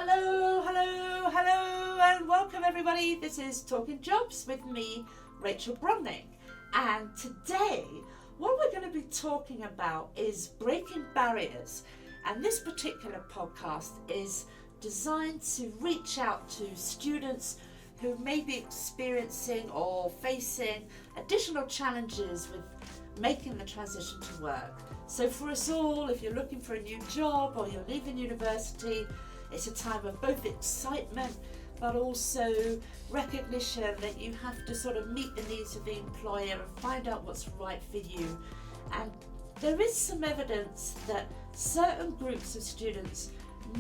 Hello, and welcome everybody. This is Talking Jobs with me, Rbromnick. And today, what we're going to be talking about is breaking barriers. And this particular podcast is designed to reach out to students who may be experiencing or facing additional challenges with making the transition to work. So for us all, if you're looking for a new job or you're leaving university, it's a time of both excitement but also recognition that you have to sort of meet the needs of the employer and find out what's right for you. And there is some evidence that certain groups of students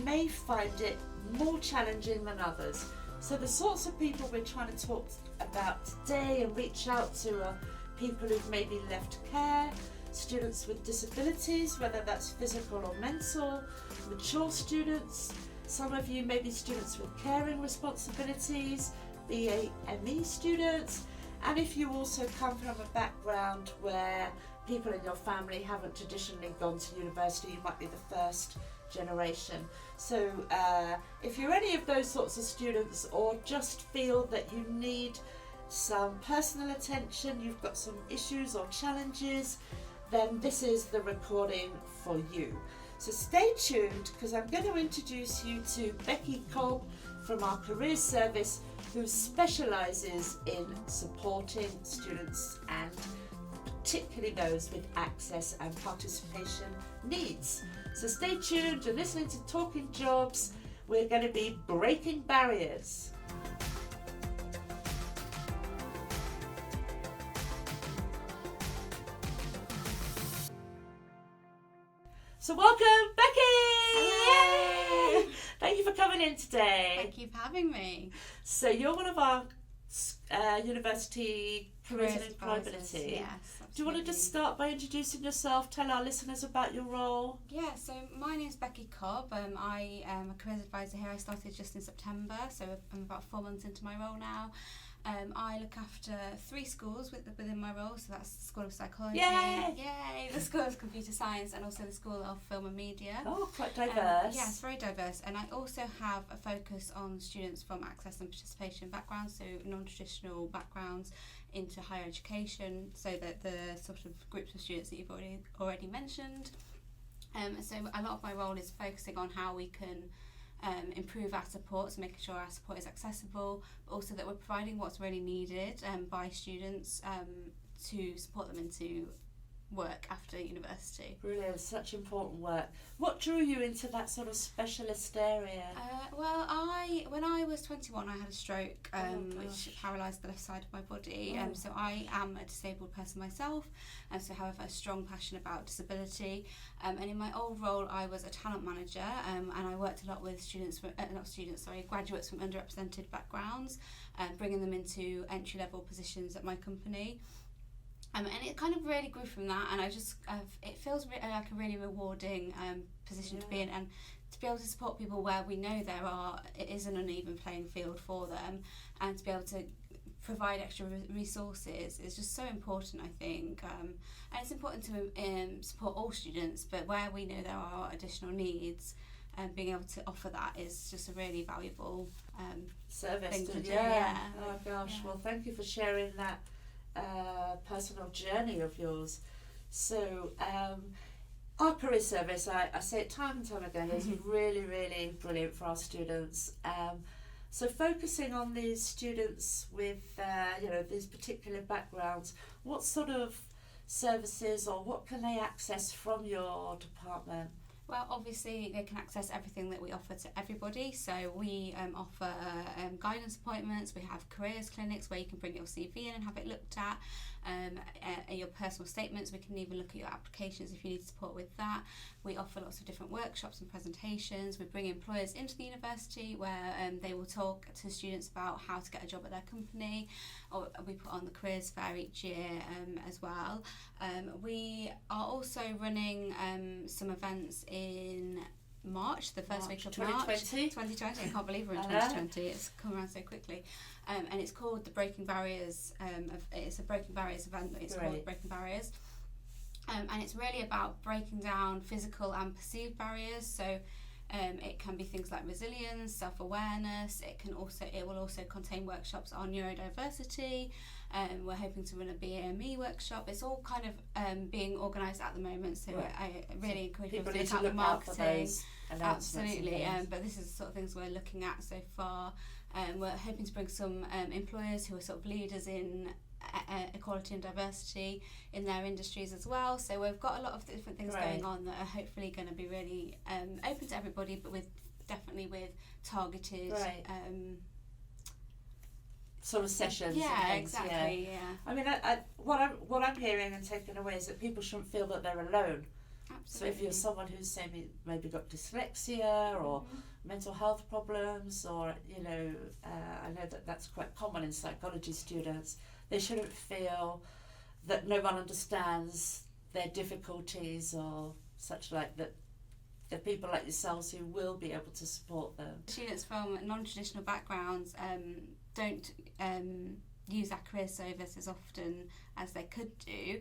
may find it more challenging than others. So the sorts of people we're trying to talk about today and reach out to are people who've maybe left care, students with disabilities, whether that's physical or mental, mature students. Some of you may be students with caring responsibilities, BAME students, and if you also come from a background where people in your family haven't traditionally gone to university, you might be the first generation. So if you're any of those sorts of students or just feel that you need some personal attention, you've got some issues or challenges, then this is the recording for you. So stay tuned, because I'm going to introduce you to Becki Cobb from our career service, who specialises in supporting students and particularly those with access and participation needs. So stay tuned, you're listening to Talking Jobs. We're going to be breaking barriers. So welcome, Becki! Hello! Thank you for coming in today. Thank you for having me. So you're one of our university careers and employability. Yes, absolutely. Do you want to just start by introducing yourself, tell our listeners about your role? Yeah, so my name is Becki Cobb. I am a careers advisor here. I started just in September, so I'm about 4 months into my role now. I look after 3 schools within my role, so that's the School of Psychology, Yay! the School of Computer Science, and also the School of Film and Media. Oh, quite diverse. Yes, very diverse. And I also have a focus on students from access and participation backgrounds, so non-traditional backgrounds into higher education, so that the sort of groups of students that you've already mentioned. So a lot of my role is focusing on how we can improve our support, so making sure our support is accessible, but also that we're providing what's really needed by students to support them into work after university. Brilliant, such important work. What drew you into that sort of specialist area? Well, when I was 21, I had a stroke, which paralysed the left side of my body. So I am a disabled person myself, and so have a strong passion about disability. And in my old role, I was a talent manager, and I worked a lot with graduates from underrepresented backgrounds, bringing them into entry-level positions at my company. And it kind of really grew from that, and I just it feels like a really rewarding position to be in, and to be able to support people where we know it is an uneven playing field for them, and to be able to provide extra resources is just so important, I think. And it's important to support all students, but where we know there are additional needs, and being able to offer that is just a really valuable service thing to do. Yeah. Oh gosh, well thank you for sharing that personal journey of yours. So our career service, I say it time and time again, is really, really brilliant for our students. So focusing on these students with these particular backgrounds, what sort of services or what can they access from your department? Well, obviously they can access everything that we offer to everybody. So we offer guidance appointments, we have careers clinics where you can bring your CV in and have it looked at, your personal statements. We can even look at your applications if you need support with that. We offer lots of different workshops and presentations. We bring employers into the university where they will talk to students about how to get a job at their company, or we put on the careers fair each year as well. We are also running some events in March, the first week of March 2020. I can't believe we're in 2020. It's come around so quickly. And it's called the Breaking Barriers. It's a Breaking Barriers event. It's called Breaking Barriers. And it's really about breaking down physical and perceived barriers. So It can be things like resilience, self-awareness. It will also contain workshops on neurodiversity. We're hoping to run a BAME workshop. It's all kind of being organised at the moment, so I really encourage people to look out for marketing. Absolutely, but this is the sort of things we're looking at so far. We're hoping to bring some employers who are sort of leaders in equality and diversity in their industries as well. So we've got a lot of different things going on that are hopefully going to be really open to everybody, but definitely with targeted sort of sessions. Yeah, exactly. Yeah. I mean, what I'm hearing and taking away is that people shouldn't feel that they're alone. Absolutely. So if you're someone who's saying maybe got dyslexia or mental health problems, or I know that that's quite common in psychology students, they shouldn't feel that no one understands their difficulties or such like that. The people like yourselves who will be able to support them. Students from non-traditional backgrounds don't use our career service as often as they could do.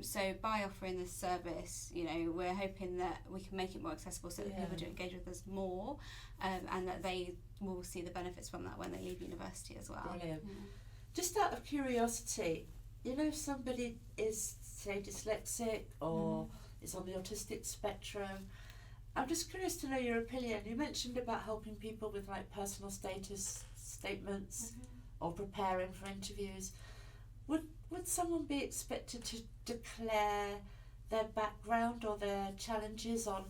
So by offering this service, we're hoping that we can make it more accessible so that people do engage with us more, and that they will see the benefits from that when they leave university as well. Brilliant. Just out of curiosity, if somebody is, say, dyslexic or is on the autistic spectrum, I'm just curious to know your opinion. You mentioned about helping people with like personal status statements or preparing for interviews. Would someone be expected to declare their background or their challenges on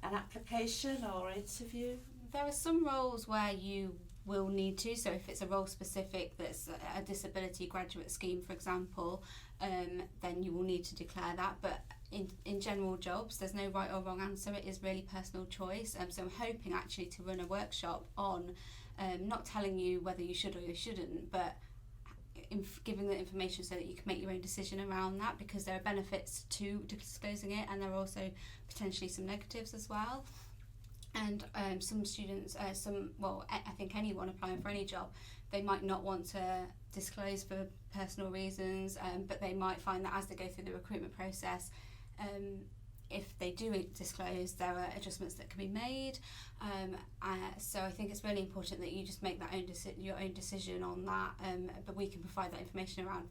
an application or interview? There are some roles where you will need to, so if it's a role specific that's a disability graduate scheme, for example, then you will need to declare that. But in general jobs, there's no right or wrong answer. It is really personal choice. So I'm hoping actually to run a workshop on not telling you whether you should or you shouldn't, but giving the information so that you can make your own decision around that, because there are benefits to disclosing it, and there are also potentially some negatives as well. And some students, I think anyone applying for any job, they might not want to disclose for personal reasons, but they might find that as they go through the recruitment process, if they do disclose, there are adjustments that can be made. So I think it's really important that you just make that your own decision on that, but we can provide that information around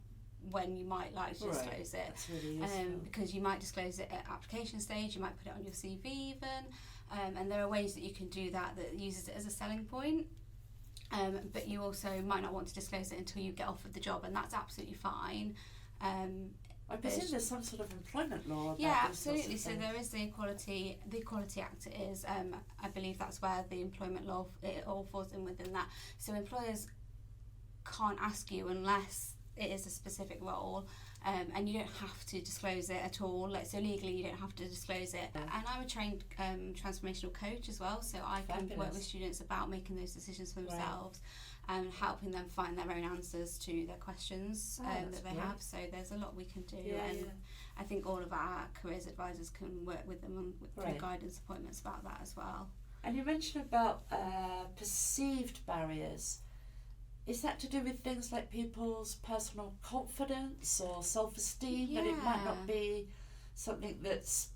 when you might like to disclose it. That's really useful. Because you might disclose it at application stage, you might put it on your CV even, and there are ways that you can do that uses it as a selling point. But you also might not want to disclose it until you get offered the job, and that's absolutely fine. I presume there's some sort of employment law about absolutely. So there is the Equality Act. It is. I believe that's where the employment law, it all falls in within that. So employers can't ask you unless it is a specific role, and you don't have to disclose it at all. So legally you don't have to disclose it. And I'm a trained transformational coach as well, so I can work with students about making those decisions for themselves and helping them find their own answers to their questions that they have. So there's a lot we can do, I think all of our careers advisors can work with them through guidance appointments about that as well. And you mentioned about perceived barriers. Is that to do with things like people's personal confidence or self-esteem, but it might not be something that's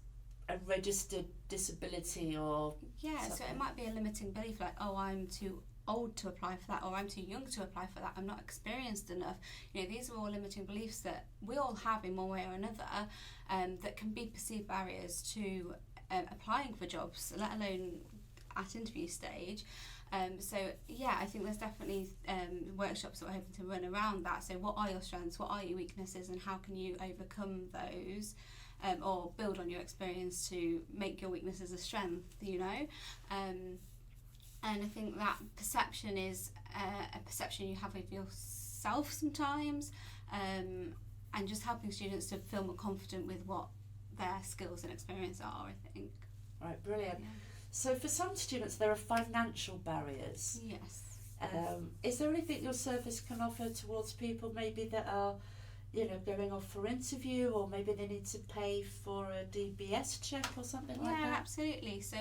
a registered disability or something? So it might be a limiting belief like, oh, I'm too old to apply for that, or I'm too young to apply for that, I'm not experienced enough. These are all limiting beliefs that we all have in one way or another, that can be perceived barriers to applying for jobs, let alone at interview stage. I think there's definitely workshops that we're hoping to run around that. So what are your strengths, what are your weaknesses, and how can you overcome those, or build on your experience to make your weaknesses a strength, and I think that perception is a perception you have of yourself sometimes, and just helping students to feel more confident with what their skills and experience are, I think. Right, brilliant. Yeah. So for some students there are financial barriers. Yes. Is there anything your service can offer towards people maybe that are going off for interview, or maybe they need to pay for a DBS check or something like that? Yeah, absolutely. So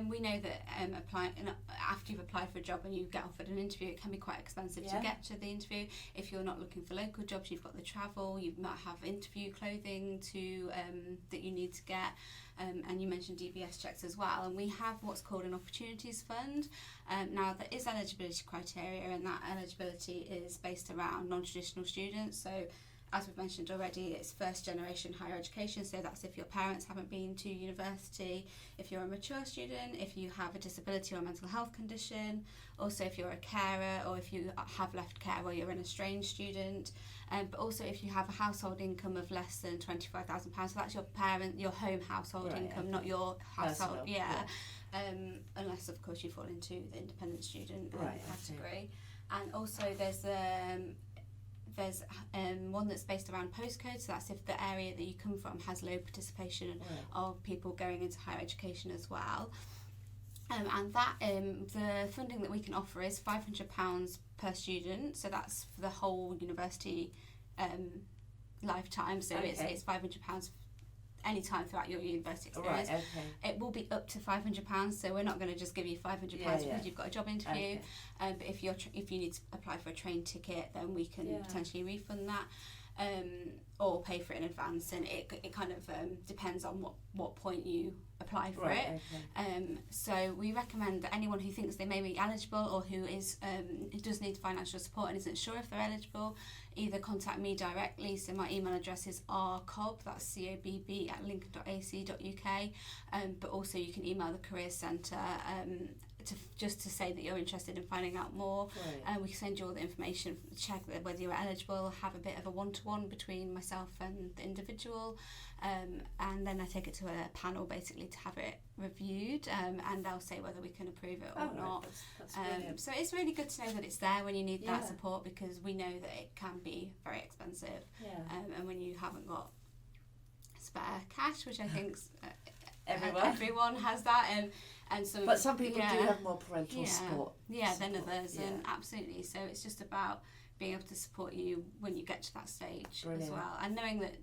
We know that after you've applied for a job and you get offered an interview, it can be quite expensive to get to the interview. If you're not looking for local jobs, you've got the travel, you might have interview clothing that you need to get, and you mentioned DBS checks as well. And we have what's called an opportunities fund. Now there is eligibility criteria, and that eligibility is based around non-traditional students. So as we've mentioned already, it's first generation higher education, so that's if your parents haven't been to university, if you're a mature student, if you have a disability or a mental health condition, also if you're a carer, or if you have left care or you're an estranged student, but also if you have a household income of less than £25,000, so that's your home household income, not your household, unless of course you fall into the independent student category. And also there's one that's based around postcode, so that's if the area that you come from has low participation of people going into higher education as well. And that the funding that we can offer is £500 per student, so that's for the whole university lifetime, so it's £500 any time throughout your university experience. It will be up to £500, so we're not going to just give you £500 because you've got a job interview. But if you need to apply for a train ticket, then we can potentially refund that, or pay for it in advance, and it kind of depends on what point you apply for it. So we recommend that anyone who thinks they may be eligible, or who does need financial support and isn't sure if they're eligible, either contact me directly. So my email address is rcobb, that's COBB @lincoln.ac.uk, but also you can email the Careers Centre just to say that you're interested in finding out more, and we can send you all the information, check whether you're eligible, have a bit of a one-to-one between myself and the individual, and then I take it to a panel basically to have it reviewed, and they'll say whether we can approve it or not. That's brilliant. So it's really good to know that it's there when you need that support, because we know that it can be very expensive, and when you haven't got spare cash, which I think everyone has that, and so, but some people do have more parental support than others, and absolutely. So it's just about being able to support you when you get to that stage as well, and knowing that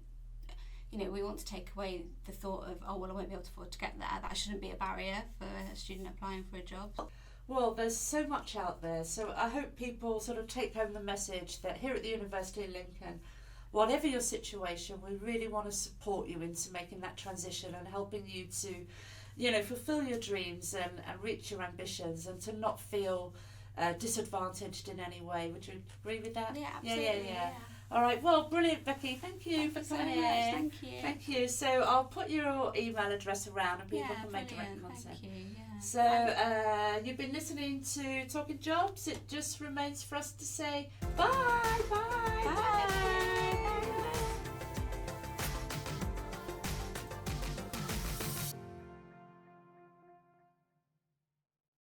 we want to take away the thought of, I won't be able to afford to get there. That shouldn't be a barrier for a student applying for a job. Well, there's so much out there, so I hope people sort of take home the message that here at the University of Lincoln, whatever your situation, we really want to support you into making that transition and helping you to fulfill your dreams and reach your ambitions, and to not feel disadvantaged in any way. Would you agree with that? Yeah, absolutely. Yeah. All right, well, brilliant, Becki. Thank you for coming in. Thank you. So I'll put your email address around, and people can make direct contact. Thank you. So you've been listening to Talking Jobs. It just remains for us to say bye. Bye.